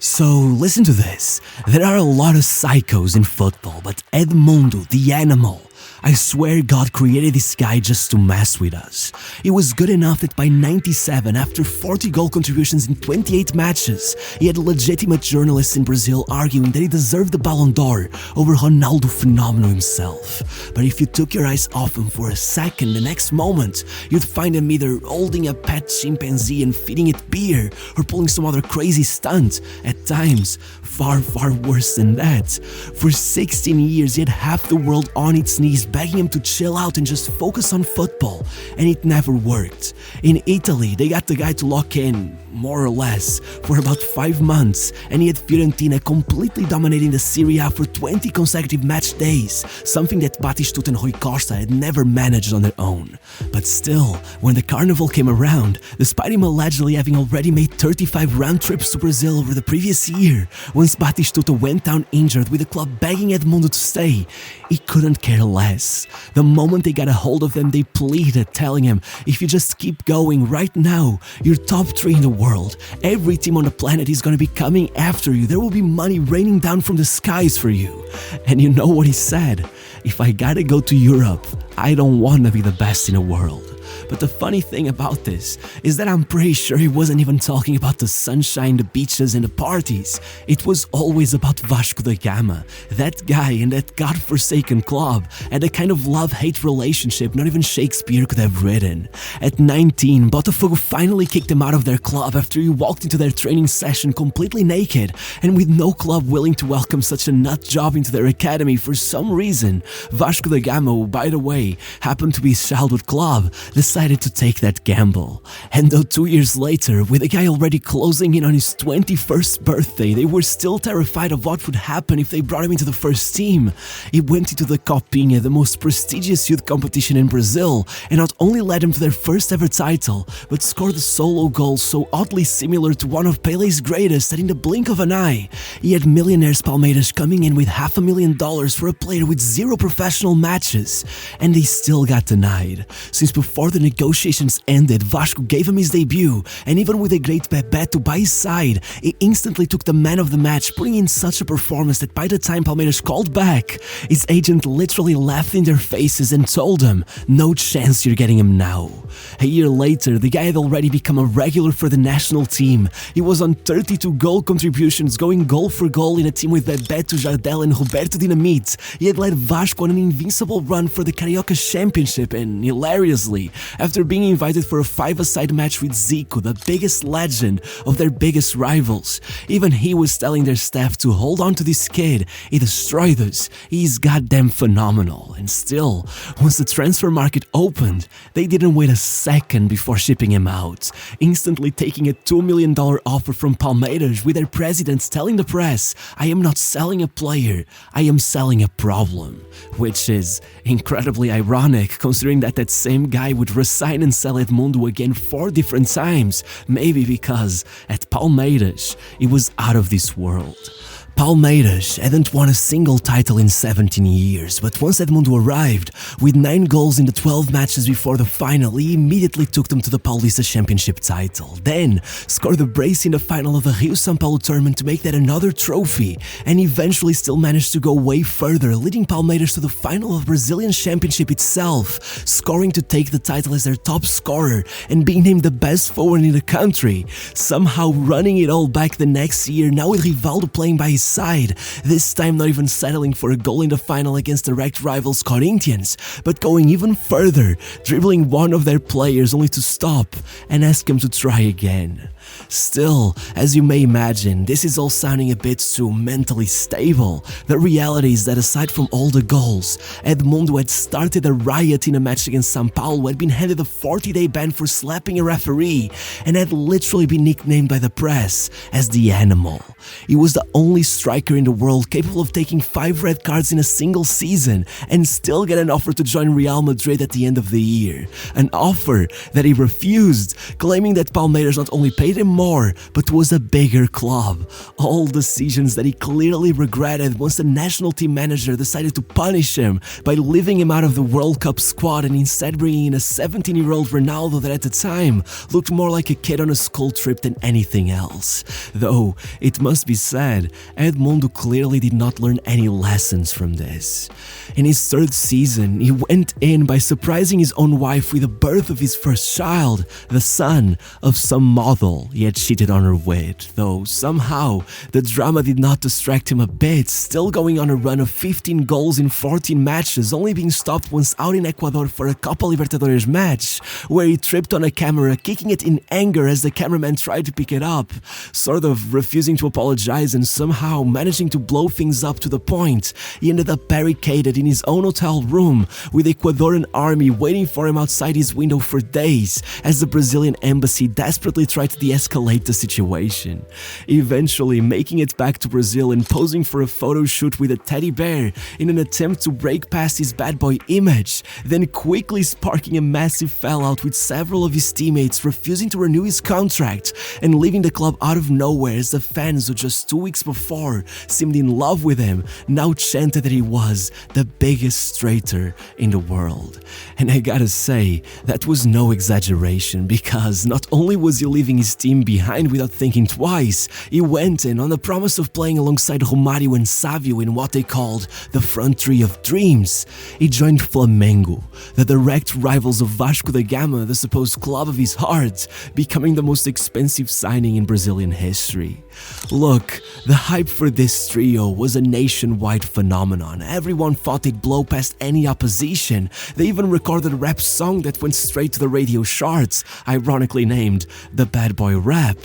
So listen to this, there are a lot of psychos in football, but Edmundo, the animal, I swear God created this guy just to mess with us. It was good enough that by 97, after 40 goal contributions in 28 matches, he had legitimate journalists in Brazil arguing that he deserved the Ballon d'Or over Ronaldo Phenomenal himself. But if you took your eyes off him for a second, the next moment, you'd find him either holding a pet chimpanzee and feeding it beer, or pulling some other crazy stunt, at times far worse than that. For 16 years, he had half the world on its knees begging him to chill out and just focus on football, and it never worked. In Italy, they got the guy to lock in, more or less, for about 5 months, and he had Fiorentina completely dominating the Serie A for 20 consecutive match days, something that Batistuta and Rui Costa had never managed on their own. But still, when the carnival came around, despite him allegedly having already made 35 round trips to Brazil over the previous year, once Batistuta went down injured with the club begging Edmundo to stay, he couldn't care less. The moment they got a hold of him, they pleaded, telling him, if you just keep going right now, you're top 3 in the world. Every team on the planet is gonna be coming after you. There will be money raining down from the skies for you. And you know what he said? If I gotta go to Europe, I don't wanna be the best in the world. But the funny thing about this is that I'm pretty sure he wasn't even talking about the sunshine, the beaches and the parties. It was always about Vasco Da Gama. That guy and that godforsaken club had a kind of love-hate relationship not even Shakespeare could have written. At 19, Botafogo finally kicked him out of their club after he walked into their training session completely naked, and with no club willing to welcome such a nut job into their academy for some reason, Vasco Da Gama, who by the way happened to be his childhood club, decided to take that gamble. And though 2 years later, with the guy already closing in on his 21st birthday, they were still terrified of what would happen if they brought him into the first team, he went into the Copinha, the most prestigious youth competition in Brazil, and not only led them to their first ever title, but scored a solo goal so oddly similar to one of Pele's greatest that in the blink of an eye, he had millionaires Palmeiras coming in with $500,000 for a player with 0 professional matches, and they still got denied. Since before the negotiations ended, Vasco gave him his debut, and even with a great Bebeto by his side, he instantly took the man of the match, putting in such a performance that by the time Palmeiras called back, his agent literally laughed in their faces and told them, no chance you're getting him now. A year later, the guy had already become a regular for the national team. He was on 32 goal contributions, going goal for goal in a team with Bebeto, Jardel and Roberto Dinamite. He had led Vasco on an invincible run for the Carioca Championship, and hilariously, after being invited for a 5-a-side match with Zico, the biggest legend of their biggest rivals, even he was telling their staff to hold on to this kid, he destroyed us, he's goddamn phenomenal. And still, once the transfer market opened, they didn't wait a second before shipping him out, instantly taking a $2 million offer from Palmeiras, with their presidents telling the press, I am not selling a player, I am selling a problem. Which is incredibly ironic, considering that that same guy would resign and sell Edmundo again 4 different times, maybe because at Palmeiras he was out of this world. Palmeiras hadn't won a single title in 17 years, but once Edmundo arrived, with 9 goals in the 12 matches before the final, he immediately took them to the Paulista Championship title, then scored a brace in the final of the Rio-São Paulo tournament to make that another trophy, and eventually still managed to go way further, leading Palmeiras to the final of the Brazilian Championship itself, scoring to take the title as their top scorer and being named the best forward in the country, somehow running it all back the next year, now with Rivaldo playing by his side, this time not even settling for a goal in the final against direct rivals Corinthians, but going even further, dribbling one of their players only to stop and ask him to try again. Still, as you may imagine, this is all sounding a bit too mentally stable. The reality is that aside from all the goals, Edmundo had started a riot in a match against São Paulo, had been handed a 40-day ban for slapping a referee, and had literally been nicknamed by the press as the Animal. He was the only striker in the world capable of taking 5 red cards in a single season and still get an offer to join Real Madrid at the end of the year. An offer that he refused, claiming that Palmeiras not only paid him more, but was a bigger club. All decisions that he clearly regretted once the national team manager decided to punish him by leaving him out of the World Cup squad and instead bringing in a 17-year-old Ronaldo that at the time looked more like a kid on a school trip than anything else. Though, it must must be said, Edmundo clearly did not learn any lessons from this. In his third season, he went in by surprising his own wife with the birth of his first child, the son of some model he had cheated on her with, though somehow the drama did not distract him a bit, still going on a run of 15 goals in 14 matches, only being stopped once out in Ecuador for a Copa Libertadores match, where he tripped on a camera, kicking it in anger as the cameraman tried to pick it up, sort of refusing to apologize and somehow managing to blow things up to the point he ended up barricaded in his own hotel room with the Ecuadorian army waiting for him outside his window for days as the Brazilian embassy desperately tried to de-escalate the situation, eventually making it back to Brazil and posing for a photo shoot with a teddy bear in an attempt to break past his bad boy image, then quickly sparking a massive fallout with several of his teammates refusing to renew his contract and leaving the club out of nowhere as the fans who just 2 weeks before seemed in love with him now chanted that he was the biggest traitor in the world. And I gotta say, that was no exaggeration, because not only was he leaving his team behind without thinking twice, he went in on the promise of playing alongside Romário and Savio in what they called the front three of dreams. He joined Flamengo, the direct rivals of Vasco da Gama, the supposed club of his heart, becoming the most expensive signing in Brazilian history. Look, the hype for this trio was a nationwide phenomenon. Everyone thought they'd blow past any opposition. They even recorded a rap song that went straight to the radio charts, ironically named The Bad Boy Rap.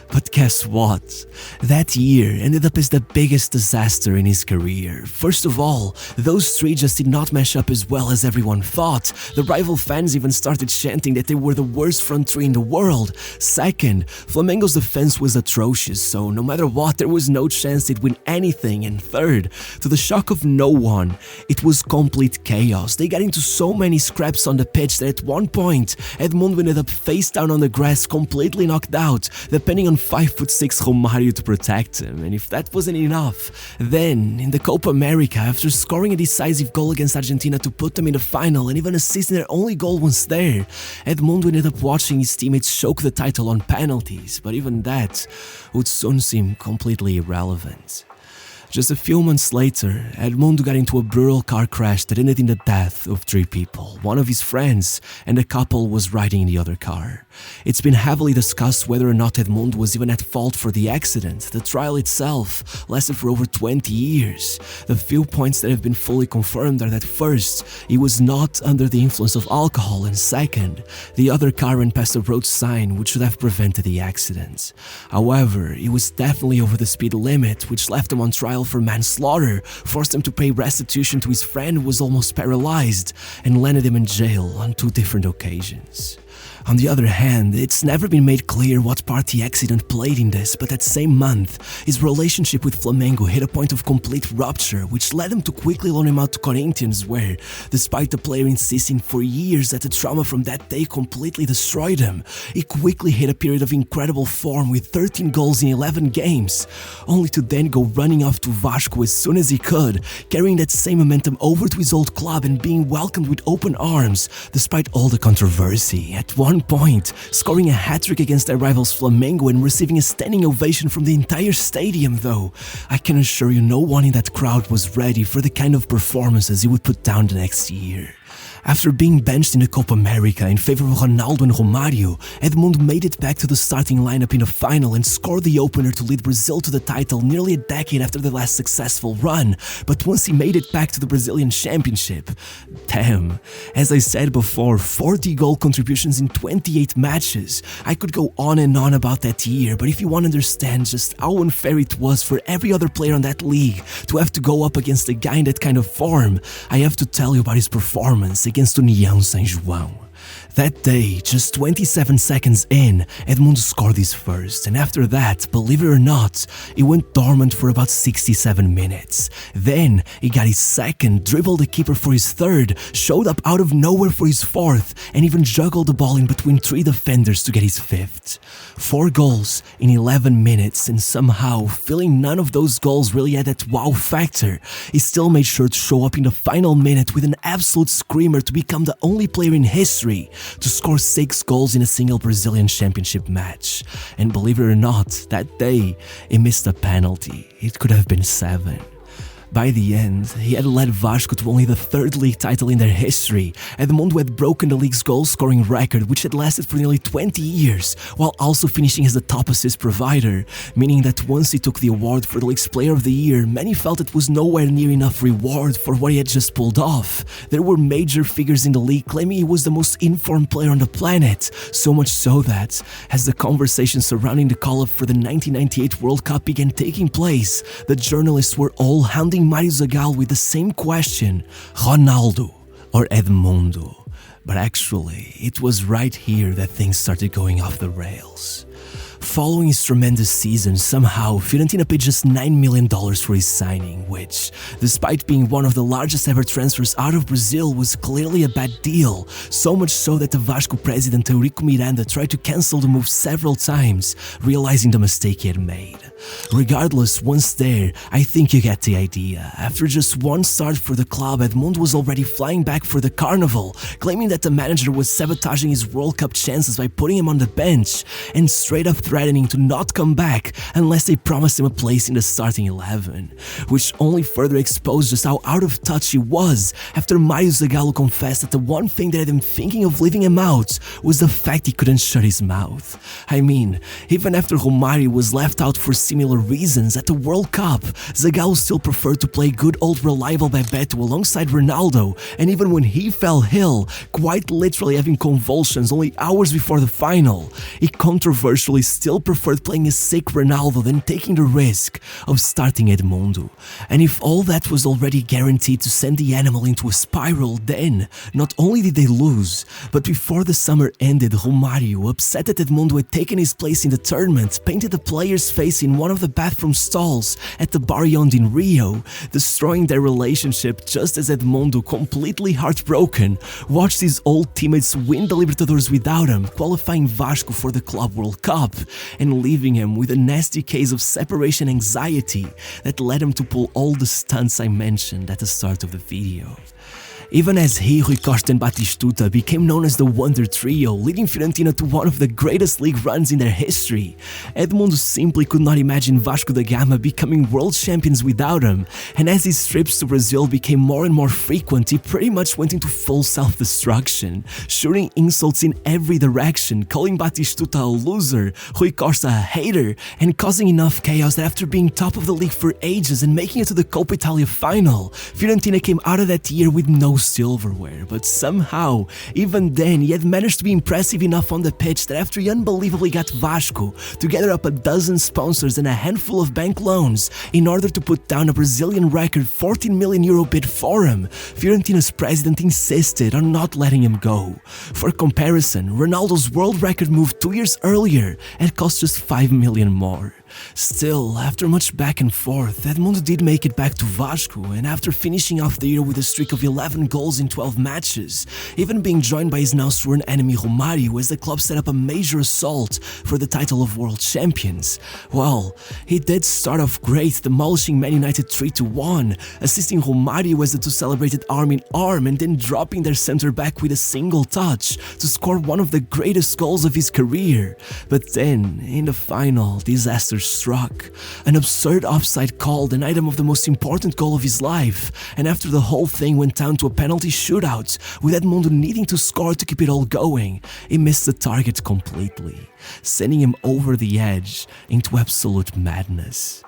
But guess what? That year ended up as the biggest disaster in his career. First of all, those three just did not mesh up as well as everyone thought. The rival fans even started chanting that they were the worst front three in the world. Second, Flamengo's defense was atrocious, so no matter what, there was no chance they'd win anything. And third, to the shock of no one, it was complete chaos. They got into so many scraps on the pitch that at one point, Edmundo ended up face down on the grass, completely knocked out, depending on 5'6" Romário to protect him. And if that wasn't enough, then in the Copa America, after scoring a decisive goal against Argentina to put them in the final and even assisting their only goal once there, Edmundo ended up watching his teammates choke the title on penalties, but even that would soon seem completely irrelevant. Just a few months later, Edmundo got into a brutal car crash that ended in the death of 3 people, one of his friends, and a couple was riding in the other car. It's been heavily discussed whether or not Edmundo was even at fault for the accident. The trial itself lasted for over 20 years. The few points that have been fully confirmed are that first, he was not under the influence of alcohol, and second, the other car ran past a road sign which should have prevented the accident. However, he was definitely over the speed limit, which left him on trial for manslaughter, forced him to pay restitution to his friend who was almost paralyzed, and landed him in jail on 2 different occasions. On the other hand, it's never been made clear what part the accident played in this, but that same month, his relationship with Flamengo hit a point of complete rupture, which led him to quickly loan him out to Corinthians, where, despite the player insisting for years that the trauma from that day completely destroyed him, he quickly hit a period of incredible form with 13 goals in 11 games, only to then go running off to Vasco as soon as he could, carrying that same momentum over to his old club and being welcomed with open arms, despite all the controversy. At one point, scoring a hat-trick against their rivals Flamengo and receiving a standing ovation from the entire stadium, though I can assure you no one in that crowd was ready for the kind of performances he would put down the next year. After being benched in the Copa America in favor of Ronaldo and Romário, Edmundo made it back to the starting lineup in the final and scored the opener to lead Brazil to the title nearly a decade after the last successful run. But once he made it back to the Brazilian Championship, damn, as I said before, 40 goal contributions in 28 matches. I could go on and on about that year, but if you want to understand just how unfair it was for every other player on that league to have to go up against a guy in that kind of form, I have to tell you about his performance against União São João. That day, just 27 seconds in, Edmundo scored his first, and after that, believe it or not, he went dormant for about 67 minutes. Then, he got his second, dribbled the keeper for his third, showed up out of nowhere for his fourth, and even juggled the ball in between 3 defenders to get his fifth. 4 goals in 11 minutes, and somehow, feeling none of those goals really had that wow factor, he still made sure to show up in the final minute with an absolute screamer to become the only player in history history to score 6 goals in a single Brazilian championship match. And believe it or not, that day he missed a penalty. It could have been 7. By the end, he had led Vasco to only the 3rd league title in their history. Edmundo had broken the league's goal-scoring record, which had lasted for nearly 20 years, while also finishing as the top assist provider, meaning that once he took the award for the league's Player of the Year, many felt it was nowhere near enough reward for what he had just pulled off. There were major figures in the league claiming he was the most informed player on the planet, so much so that, as the conversation surrounding the call-up for the 1998 World Cup began taking place, the journalists were all hounding Mário Zagallo with the same question: Ronaldo or Edmundo? But actually, it was right here that things started going off the rails. Following his tremendous season, somehow Fiorentina paid just $9 million for his signing, which, despite being one of the largest ever transfers out of Brazil, was clearly a bad deal, so much so that the Vasco president Eurico Miranda tried to cancel the move several times, realizing the mistake he had made. Regardless, once there, I think you get the idea. After just one start for the club, Edmundo was already flying back for the carnival, claiming that the manager was sabotaging his World Cup chances by putting him on the bench, and straight up threatening to not come back unless they promised him a place in the starting 11, which only further exposed just how out of touch he was after Mário Zagallo confessed that the one thing that had him thinking of leaving him out was the fact he couldn't shut his mouth. I mean, even after Romário was left out for similar reasons at the World Cup, Zagallo still preferred to play good old reliable Bebeto alongside Ronaldo, and even when he fell ill, quite literally having convulsions only hours before the final, he controversially still preferred playing a sick Ronaldo than taking the risk of starting Edmundo. And if all that was already guaranteed to send the animal into a spiral, then not only did they lose, but before the summer ended, Romário, upset that Edmundo had taken his place in the tournament, painted the player's face in one of the bathroom stalls at the Barriond in Rio, destroying their relationship just as Edmundo, completely heartbroken, watched his old teammates win the Libertadores without him, qualifying Vasco for the Club World Cup, and leaving him with a nasty case of separation anxiety that led him to pull all the stunts I mentioned at the start of the video. Even as he, Rui Costa and Batistuta became known as the Wonder Trio, leading Fiorentina to one of the greatest league runs in their history, Edmundo simply could not imagine Vasco da Gama becoming world champions without him, and as his trips to Brazil became more and more frequent, he pretty much went into full self-destruction, shooting insults in every direction, calling Batistuta a loser, Rui Costa a hater, and causing enough chaos that after being top of the league for ages and making it to the Coppa Italia final, Fiorentina came out of that year with no silverware, but somehow, even then, he had managed to be impressive enough on the pitch that after he unbelievably got Vasco to gather up a dozen sponsors and a handful of bank loans in order to put down a Brazilian record €14 million bid for him, Fiorentina's president insisted on not letting him go. For comparison, Ronaldo's world record move 2 years earlier and cost just $5 million more. Still, after much back and forth, Edmundo did make it back to Vasco, and after finishing off the year with a streak of 11 goals in 12 matches, even being joined by his now sworn enemy Romário as the club set up a major assault for the title of world champions, well, he did start off great, demolishing Man United 3-1, assisting Romário as the two celebrated arm in arm and then dropping their centre back with a single touch to score one of the greatest goals of his career. But then, in the final, disaster struck. An absurd offside call denied him of the most important goal of his life, and after the whole thing went down to a penalty shootout, with Edmundo needing to score to keep it all going, he missed the target completely, sending him over the edge into absolute madness.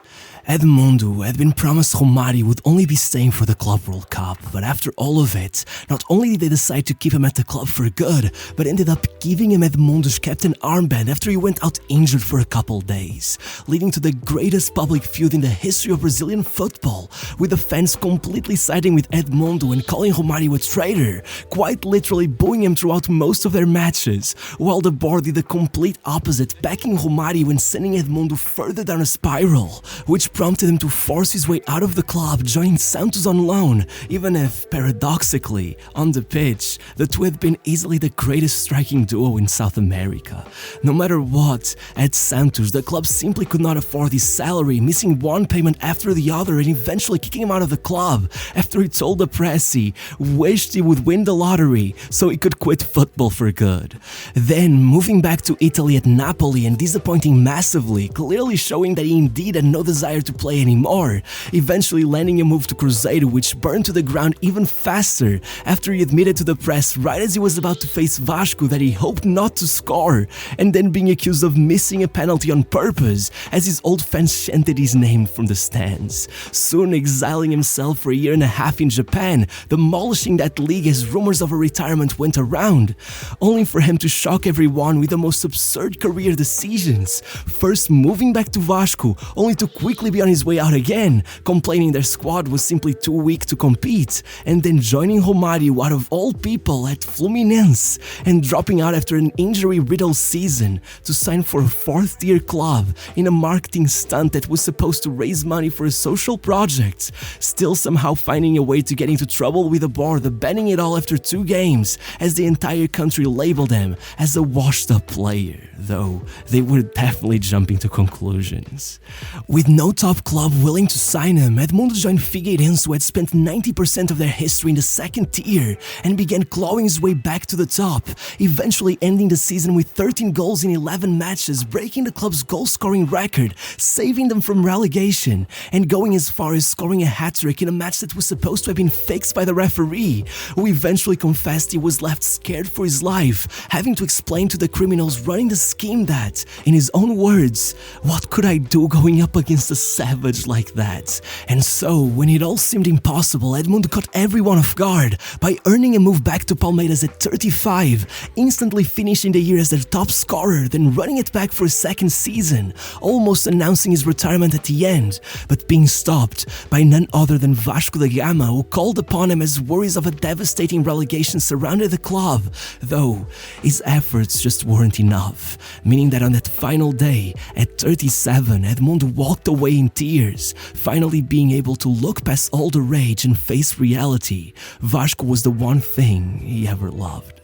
Edmundo had been promised Romário would only be staying for the Club World Cup, but after all of it, not only did they decide to keep him at the club for good, but ended up giving him Edmundo's captain armband after he went out injured for a couple days, leading to the greatest public feud in the history of Brazilian football, with the fans completely siding with Edmundo and calling Romário a traitor, quite literally booing him throughout most of their matches, while the board did the complete opposite, backing Romário and sending Edmundo further down a spiral, which which prompted him to force his way out of the club, joining Santos on loan, even if, paradoxically, on the pitch, the two had been easily the greatest striking duo in South America. No matter what, at Santos, the club simply could not afford his salary, missing one payment after the other and eventually kicking him out of the club after he told the press he wished he would win the lottery so he could quit football for good. Then, moving back to Italy at Napoli and disappointing massively, clearly showing that he indeed had no desire to play anymore, eventually landing a move to Cruzeiro which burned to the ground even faster after he admitted to the press right as he was about to face Vasco that he hoped not to score, and then being accused of missing a penalty on purpose as his old fans chanted his name from the stands, soon exiling himself for a year and a half in Japan, demolishing that league as rumors of a retirement went around, only for him to shock everyone with the most absurd career decisions, first moving back to Vasco only to quickly be on his way out again, complaining their squad was simply too weak to compete, and then joining Romário out of all people at Fluminense and dropping out after an injury-riddled season to sign for a fourth-tier club in a marketing stunt that was supposed to raise money for a social project, still somehow finding a way to get into trouble with the board, banning it all after 2 games as the entire country labeled him as a washed-up player, though they were definitely jumping to conclusions. With no top club willing to sign him, Edmundo joined Figueirense, who had spent 90% of their history in the second tier, and began clawing his way back to the top, eventually ending the season with 13 goals in 11 matches, breaking the club's goal-scoring record, saving them from relegation, and going as far as scoring a hat-trick in a match that was supposed to have been fixed by the referee, who eventually confessed he was left scared for his life, having to explain to the criminals running the scheme that, in his own words, "What could I do going up against a savage like that?" And so, when it all seemed impossible, Edmundo caught everyone off guard by earning a move back to Palmeiras at 35, instantly finishing the year as their top scorer, then running it back for a second season, almost announcing his retirement at the end, but being stopped by none other than Vasco Da Gama, who called upon him as worries of a devastating relegation surrounded the club, though his efforts just weren't enough, meaning that on that final day, at 37, Edmundo walked away in tears, finally being able to look past all the rage and face reality. Vasco was the one thing he ever loved.